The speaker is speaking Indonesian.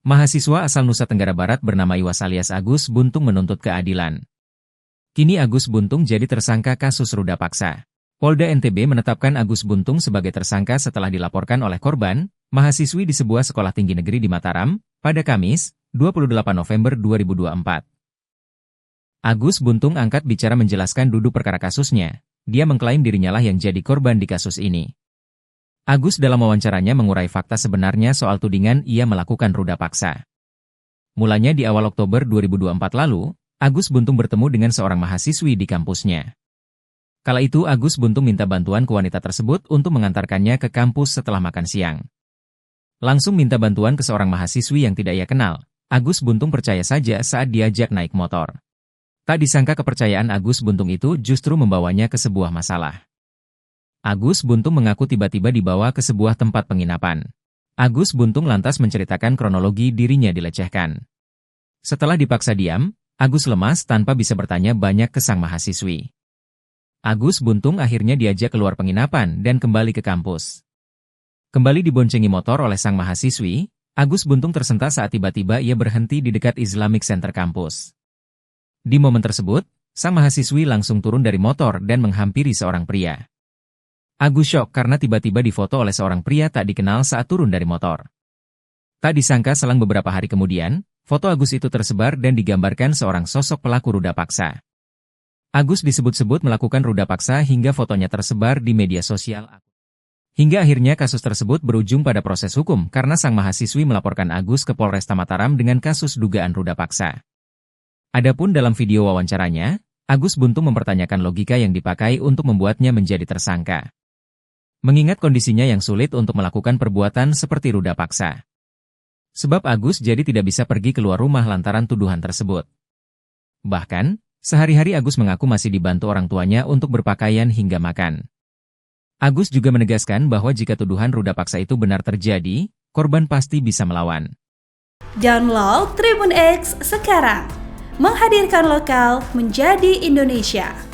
Mahasiswa asal Nusa Tenggara Barat bernama Iwas alias Agus Buntung menuntut keadilan. Kini Agus Buntung jadi tersangka kasus ruda paksa. Polda NTB menetapkan Agus Buntung sebagai tersangka setelah dilaporkan oleh korban, mahasiswi di sebuah sekolah tinggi negeri di Mataram, pada Kamis, 28 November 2024. Agus Buntung angkat bicara menjelaskan duduk perkara kasusnya. Dia mengklaim dirinya lah yang jadi korban di kasus ini. Agus dalam wawancaranya mengurai fakta sebenarnya soal tudingan ia melakukan ruda paksa. Mulanya di awal Oktober 2024 lalu, Agus Buntung bertemu dengan seorang mahasiswi di kampusnya. Kala itu Agus Buntung minta bantuan ke wanita tersebut untuk mengantarkannya ke kampus setelah makan siang. Langsung minta bantuan ke seorang mahasiswi yang tidak ia kenal. Agus Buntung percaya saja saat diajak naik motor. Tak disangka kepercayaan Agus Buntung itu justru membawanya ke sebuah masalah. Agus Buntung mengaku tiba-tiba dibawa ke sebuah tempat penginapan. Agus Buntung lantas menceritakan kronologi dirinya dilecehkan. Setelah dipaksa diam, Agus lemas tanpa bisa bertanya banyak ke sang mahasiswi. Agus Buntung akhirnya diajak keluar penginapan dan kembali ke kampus. Kembali diboncengi motor oleh sang mahasiswi, Agus Buntung tersentak saat tiba-tiba ia berhenti di dekat Islamic Center kampus. Di momen tersebut, sang mahasiswi langsung turun dari motor dan menghampiri seorang pria. Agus syok karena tiba-tiba difoto oleh seorang pria tak dikenal saat turun dari motor. Tak disangka selang beberapa hari kemudian, foto Agus itu tersebar dan digambarkan seorang sosok pelaku ruda paksa. Agus disebut-sebut melakukan ruda paksa hingga fotonya tersebar di media sosial. Hingga akhirnya kasus tersebut berujung pada proses hukum karena sang mahasiswi melaporkan Agus ke Polresta Mataram dengan kasus dugaan ruda paksa. Adapun dalam video wawancaranya, Agus Buntung mempertanyakan logika yang dipakai untuk membuatnya menjadi tersangka. Mengingat kondisinya yang sulit untuk melakukan perbuatan seperti ruda paksa. Sebab Agus jadi tidak bisa pergi keluar rumah lantaran tuduhan tersebut. Bahkan, sehari-hari Agus mengaku masih dibantu orang tuanya untuk berpakaian hingga makan. Agus juga menegaskan bahwa jika tuduhan ruda paksa itu benar terjadi, korban pasti bisa melawan. Download Tribun X sekarang, menghadirkan lokal menjadi Indonesia.